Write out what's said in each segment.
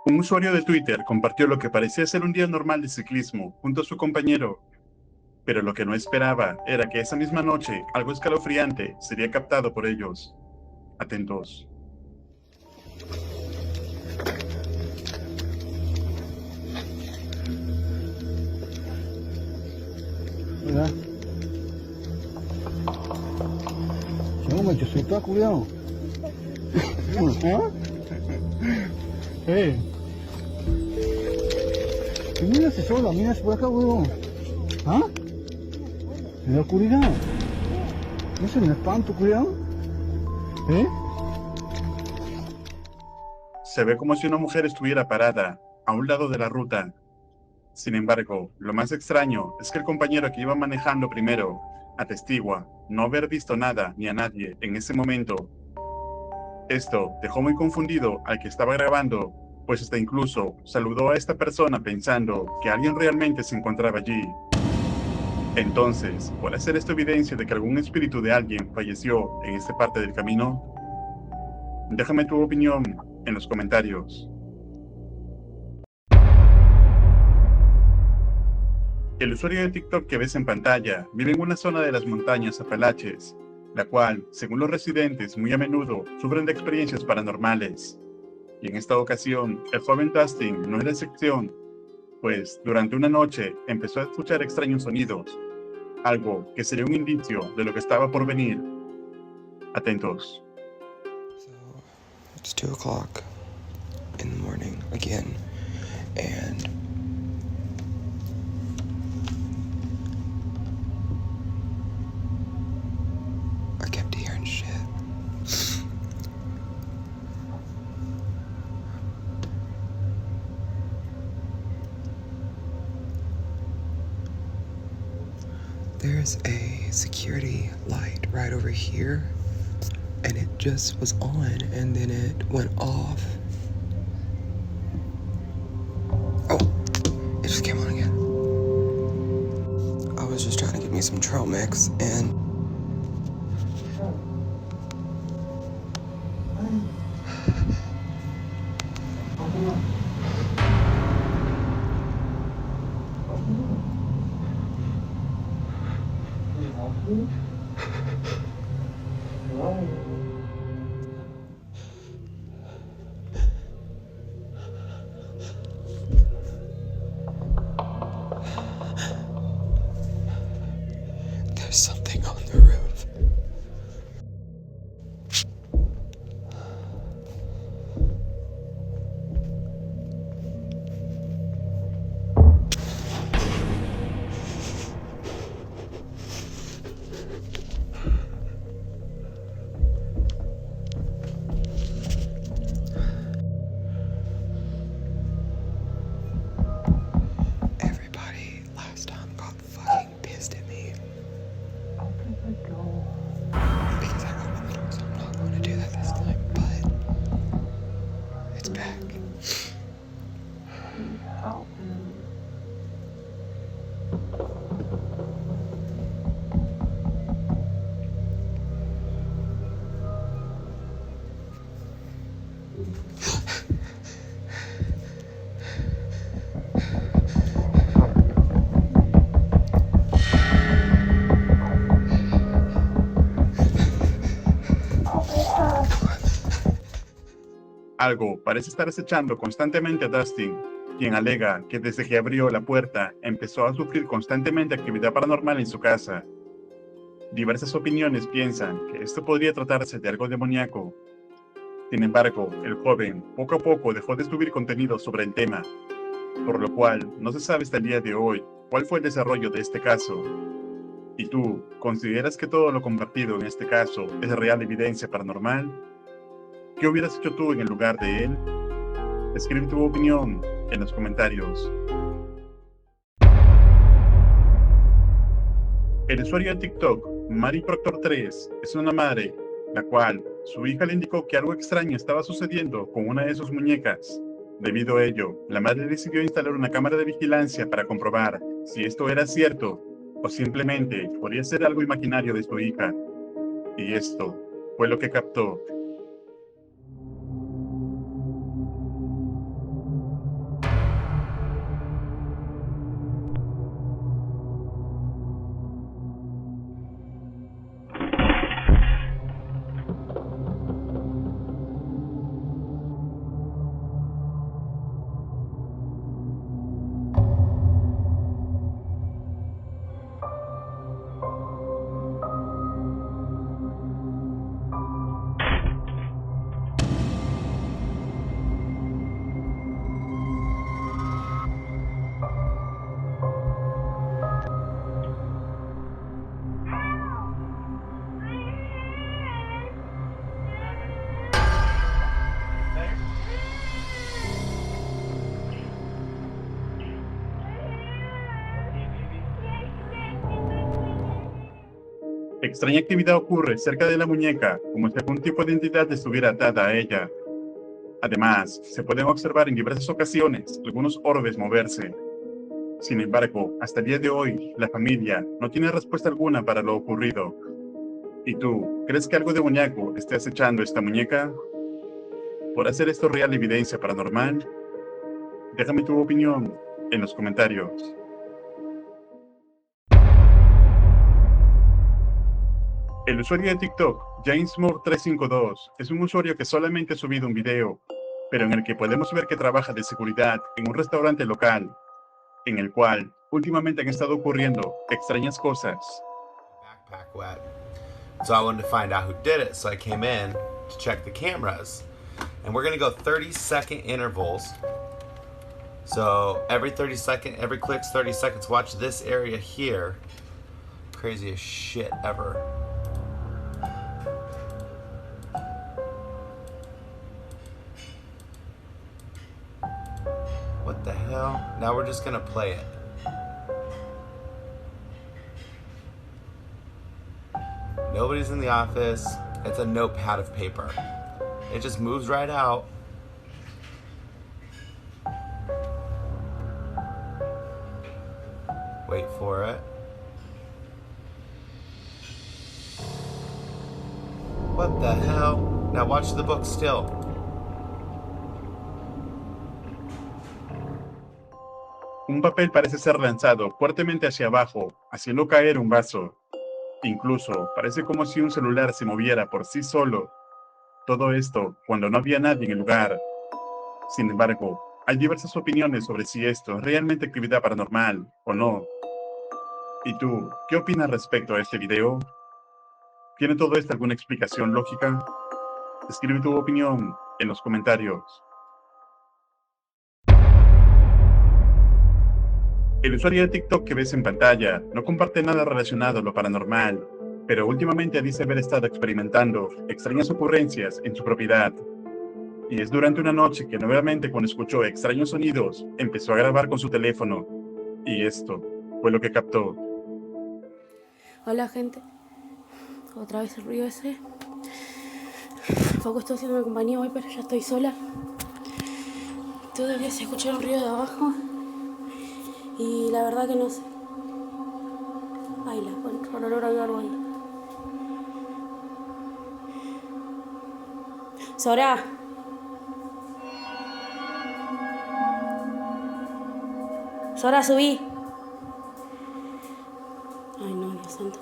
Un usuario de Twitter compartió lo que parecía ser un día normal de ciclismo junto a su compañero, pero lo que no esperaba era que esa misma noche algo escalofriante sería captado por ellos. Atentos. Mira. No manches, soy está cuidado. ¿Ah? Mírase sola, mírase por acá, weón. ¿Ah? En la oscuridad. No se me espanto, cuidado. ¿Eh? Se ve como si una mujer estuviera parada a un lado de la ruta. Sin embargo, lo más extraño es que el compañero que iba manejando primero atestigua no haber visto nada ni a nadie en ese momento. Esto dejó muy confundido al que estaba grabando, pues hasta incluso saludó a esta persona pensando que alguien realmente se encontraba allí. Entonces, ¿puede ser esto evidencia de que algún espíritu de alguien falleció en esta parte del camino? Déjame tu opinión en los comentarios. El usuario de TikTok que ves en pantalla vive en una zona de las montañas Apalaches, la cual, según los residentes, muy a menudo sufren de experiencias paranormales. Y en esta ocasión, el joven Dustin no es la excepción, pues durante una noche empezó a escuchar extraños sonidos, algo que sería un indicio de lo que estaba por venir. Atentos. So it's 2 o'clock in the morning again, and I kept hearing shit. There's a security light right over here, and it just was on and then it went off. Oh, it just came on again. I was just trying to get me some trail mix, and there's something on the roof. Everybody last time got fucking pissed at me. Because I opened the door, so I'm not going to do that this time, but it's back. Algo parece estar acechando constantemente a Dustin, quien alega que desde que abrió la puerta empezó a sufrir constantemente actividad paranormal en su casa. Diversas opiniones piensan que esto podría tratarse de algo demoníaco. Sin embargo, el joven poco a poco dejó de subir contenido sobre el tema, por lo cual no se sabe hasta el día de hoy cuál fue el desarrollo de este caso. ¿Y tú, consideras que todo lo compartido en este caso es real evidencia paranormal? ¿Qué hubieras hecho tú en el lugar de él? Escribe tu opinión en los comentarios. El usuario de TikTok, MariProctor3, es una madre, la cual su hija le indicó que algo extraño estaba sucediendo con una de sus muñecas. Debido a ello, la madre decidió instalar una cámara de vigilancia para comprobar si esto era cierto o simplemente podría ser algo imaginario de su hija. Y esto fue lo que captó. Extraña actividad ocurre cerca de la muñeca, como si algún tipo de entidad estuviera atada a ella. Además, se pueden observar en diversas ocasiones algunos orbes moverse. Sin embargo, hasta el día de hoy, la familia no tiene respuesta alguna para lo ocurrido. ¿Y tú, crees que algo demoníaco esté acechando esta muñeca? ¿Por hacer esto real evidencia paranormal? Déjame tu opinión en los comentarios. El usuario de TikTok, JamesMore352, es un usuario que solamente ha subido un video, pero en el que podemos ver que trabaja de seguridad en un restaurante local, en el cual últimamente han estado ocurriendo extrañas cosas. Backpack wet. So I wanted to find out who did it, so I came in to check the cameras. And we're gonna go 30-second intervals. So every click's 30 seconds. Watch this area here. Craziest shit ever. What the hell? Now we're just gonna play it. Nobody's in the office. It's a notepad of paper. It just moves right out. Wait for it. What the hell? Now watch the book still. Un papel parece ser lanzado fuertemente hacia abajo, haciendo caer un vaso. Incluso parece como si un celular se moviera por sí solo. Todo esto cuando no había nadie en el lugar. Sin embargo, hay diversas opiniones sobre si esto es realmente actividad paranormal o no. ¿Y tú, qué opinas respecto a este video? ¿Tiene todo esto alguna explicación lógica? Escribe tu opinión en los comentarios. El usuario de TikTok que ves en pantalla no comparte nada relacionado a lo paranormal, pero últimamente dice haber estado experimentando extrañas ocurrencias en su propiedad. Y es durante una noche que nuevamente, cuando escuchó extraños sonidos, empezó a grabar con su teléfono. Y esto fue lo que captó. Hola gente, otra vez el ruido ese. Poco estoy haciendo compañía hoy, pero ya estoy sola. Todavía se escucha un ruido de abajo. Y la verdad que no sé. Baila, con olor a algo ahí. Sora. Sora, subí. Ay, no, Dios santo.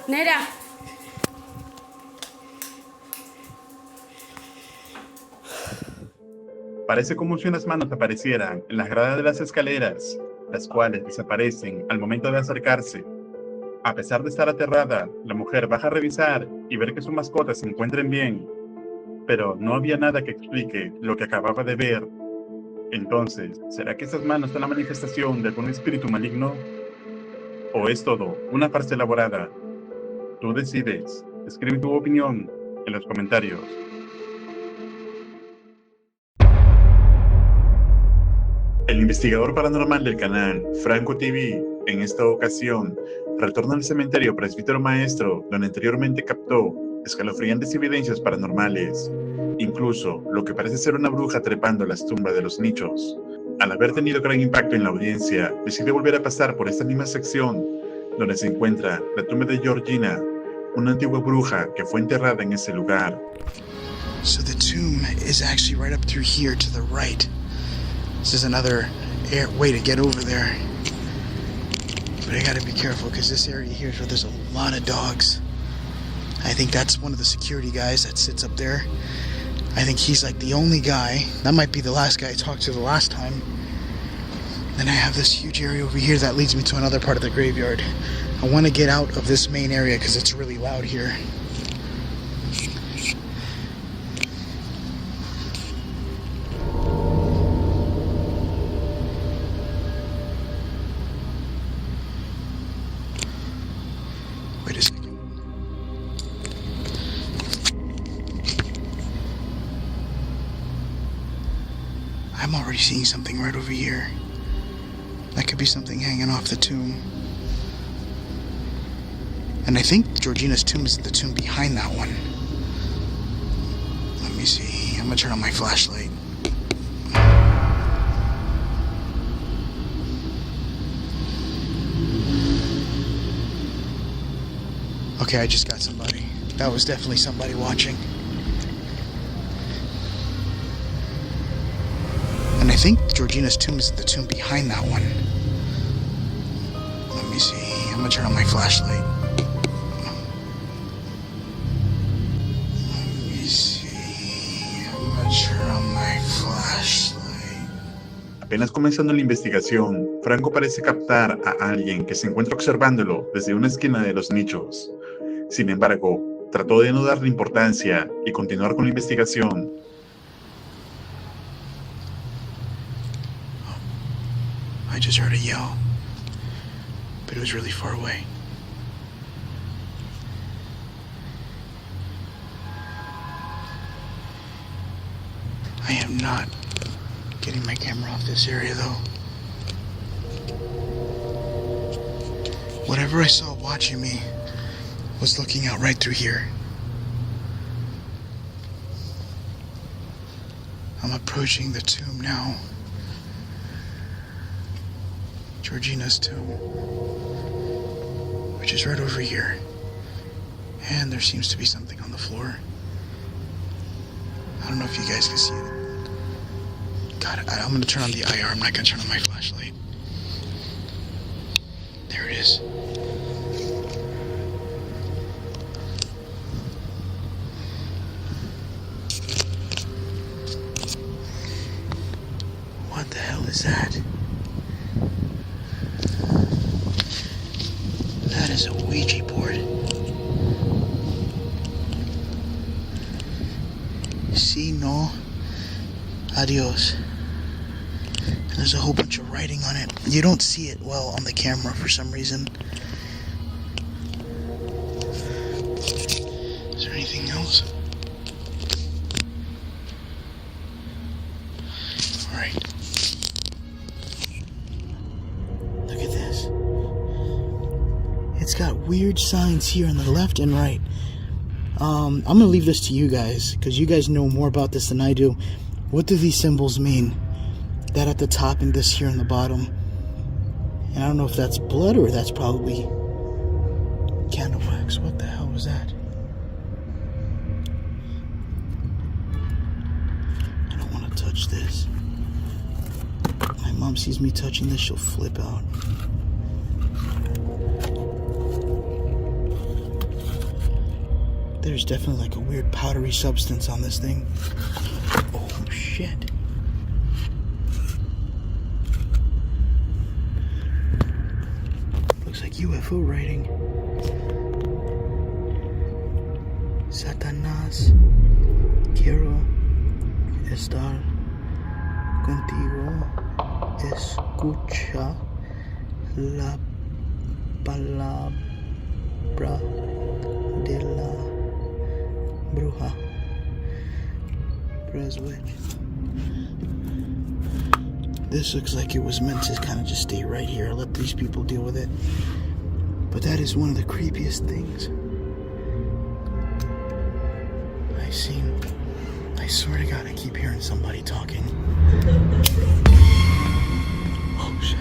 Nera. Parece como si unas manos aparecieran en las gradas de las escaleras, las cuales desaparecen al momento de acercarse. A pesar de estar aterrada, la mujer baja a revisar y ver que sus mascotas se encuentren bien, pero no había nada que explique lo que acababa de ver. Entonces, ¿será que esas manos son la manifestación de algún espíritu maligno? ¿O es todo una farsa elaborada? Tú decides. Escribe tu opinión en los comentarios. El investigador paranormal del canal Franco TV, en esta ocasión, retorna al cementerio Presbítero Maestro, donde anteriormente captó escalofriantes evidencias paranormales, incluso lo que parece ser una bruja trepando las tumbas de los nichos. Al haber tenido gran impacto en la audiencia, decide volver a pasar por esta misma sección, donde se encuentra la tumba de Georgina, una antigua bruja que fue enterrada en ese lugar. So the tomb is actually right up through here to the right. This is another way to get over there. But I gotta be careful because this area here is where there's a lot of dogs. I think that's one of the security guys that sits up there. I think he's like the only guy. That might be the last guy I talked to the last time. Then I have this huge area over here that leads me to another part of the graveyard. I want to get out of this main area because it's really loud here. Wait a second. I'm already seeing something right over here. That could be something hanging off the tomb. And I think Georgina's tomb is the tomb behind that one. Let me see. I'm gonna turn on my flashlight. Okay, I just got somebody. That was definitely somebody watching. And I think Georgina's tomb is the tomb behind that one. Let me see. I'm gonna turn on my flashlight. Let me see. I'm gonna turn on my flashlight. Apenas comenzando la investigación, Franco parece captar a alguien que se encuentra observándolo desde una esquina de los nichos. Sin embargo, trató de no darle importancia y continuar con la investigación. I just heard a yell, but it was really far away. I am not getting my camera off this area though. Whatever I saw watching me was looking out right through here. I'm approaching the tomb now. Georgina's tomb, which is right over here. And there seems to be something on the floor. I don't know if you guys can see it. God, I'm gonna turn on the IR. I'm not gonna turn on my flashlight. There it is. What the hell is that? That is a Ouija board. Si no, adios. And there's a whole bunch of writing on it. You don't see it well on the camera for some reason. Is there anything else? Alright. Look at this. It's got weird signs here on the left and right. I'm gonna leave this to you guys, because you guys know more about this than I do. What do these symbols mean? That at the top and this here on the bottom. And I don't know if that's blood or that's probably candle wax. What the hell was that? I don't want to touch this. My mom sees me touching this, she'll flip out. There's definitely like a weird powdery substance on this thing. Oh shit. Looks like UFO writing. Satanás, quiero estar contigo. Escucha la palabra de la bruja. Press which. This looks like it was meant to kind of just stay right here. Let these people deal with it. But that is one of the creepiest things I've seen. I swear to God, I keep hearing somebody talking. Oh shit.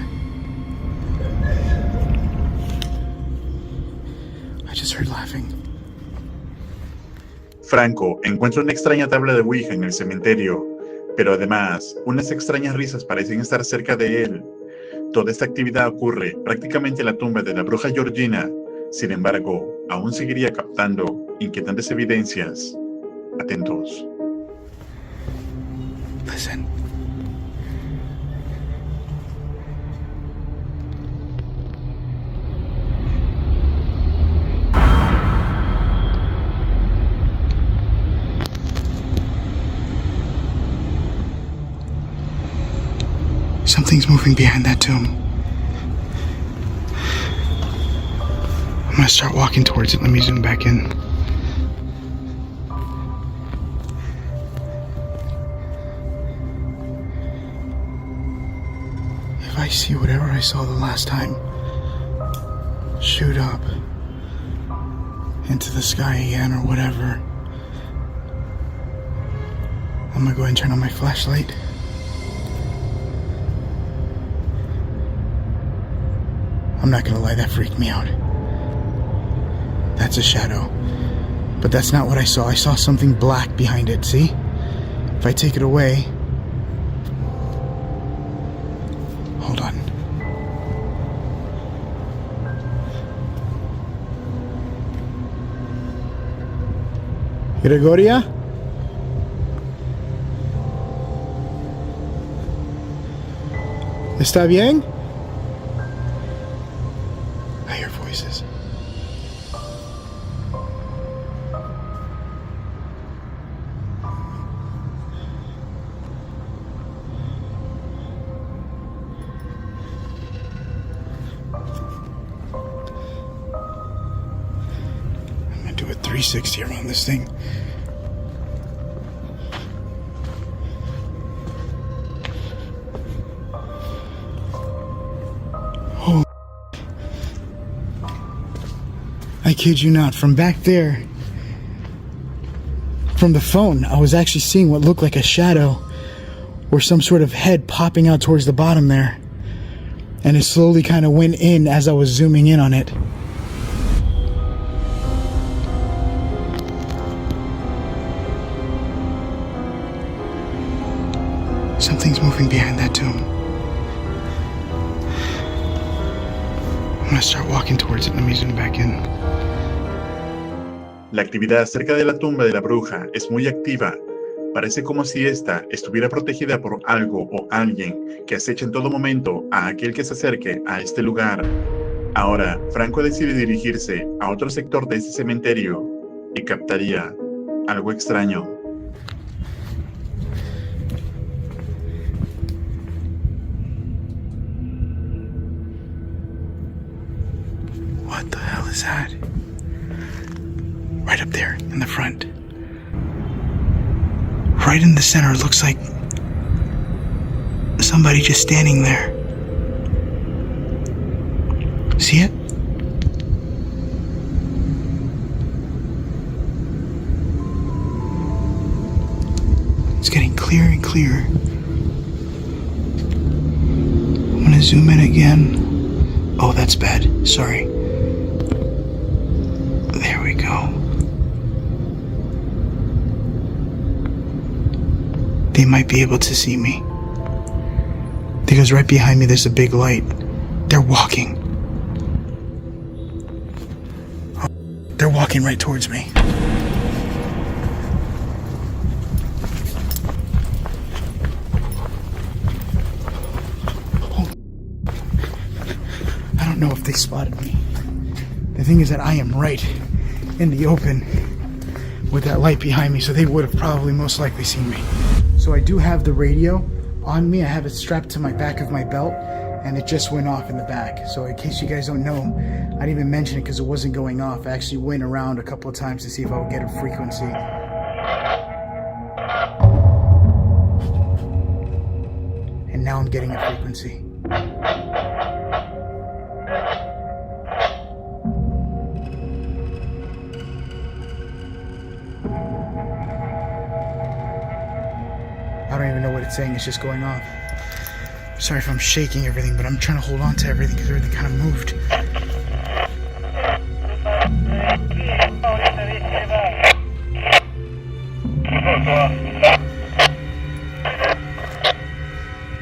I just heard laughing. Franco encuentra una extraña tabla de Ouija en el cementerio, pero además, unas extrañas risas parecen estar cerca de él. Toda esta actividad ocurre prácticamente en la tumba de la bruja Georgina. Sin embargo, aún seguiría captando inquietantes evidencias. Atentos. Listen. Something's moving behind that tomb. I'm gonna start walking towards it. Let me zoom back in. If I see whatever I saw the last time shoot up into the sky again or whatever, I'm gonna go ahead and turn on my flashlight. I'm not gonna lie, that freaked me out. That's a shadow. But that's not what I saw. I saw something black behind it, see? If I take it away... Hold on. Gregoria? ¿Está bien? I hear voices. I'm gonna do a 360 around this thing. I kid you not, from back there, from the phone, I was actually seeing what looked like a shadow or some sort of head popping out towards the bottom there. And it slowly kind of went in as I was zooming in on it. Something's moving behind that tomb. I'm gonna start walking towards it. Let me zoom back in. La actividad cerca de la tumba de la bruja es muy activa. Parece como si ésta estuviera protegida por algo o alguien que acecha en todo momento a aquel que se acerque a este lugar. Ahora, Franco decide dirigirse a otro sector de este cementerio y captaría algo extraño. What the hell is that? Right up there in the front. Right in the center, it looks like somebody just standing there. See it? It's getting clearer and clearer. I'm gonna zoom in again. Oh, that's bad. Sorry. There we go. They might be able to see me. Because right behind me there's a big light. They're walking. Oh, they're walking right towards me. Oh. I don't know if they spotted me. The thing is that I am right in the open with that light behind me, so they would have probably most likely seen me. So I do have the radio on me. I have it strapped to my back of my belt, and it just went off in the back. So in case you guys don't know, I didn't even mention it because it wasn't going off. I actually went around a couple of times to see if I would get a frequency. And now I'm getting a frequency. I don't even know what it's saying, it's just going off. Sorry if I'm shaking everything, but I'm trying to hold on to everything because everything kind of moved.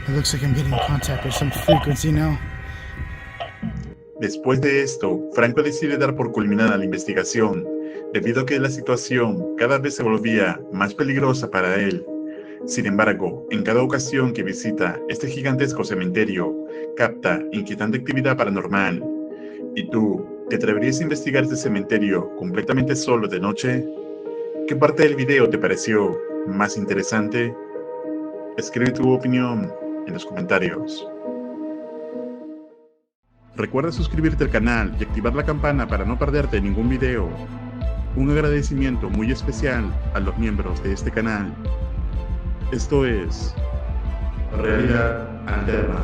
It looks like I'm getting in contact with some frequency now. Después de esto, Franco decide dar por culminada la investigación, debido a que la situación cada vez se volvía más peligrosa para él. Sin embargo, en cada ocasión que visita este gigantesco cementerio, capta inquietante actividad paranormal. ¿Y tú, te atreverías a investigar este cementerio completamente solo de noche? ¿Qué parte del video te pareció más interesante? Escribe tu opinión en los comentarios. Recuerda suscribirte al canal y activar la campana para no perderte ningún video. Un agradecimiento muy especial a los miembros de este canal. Esto es Realidad Alterna.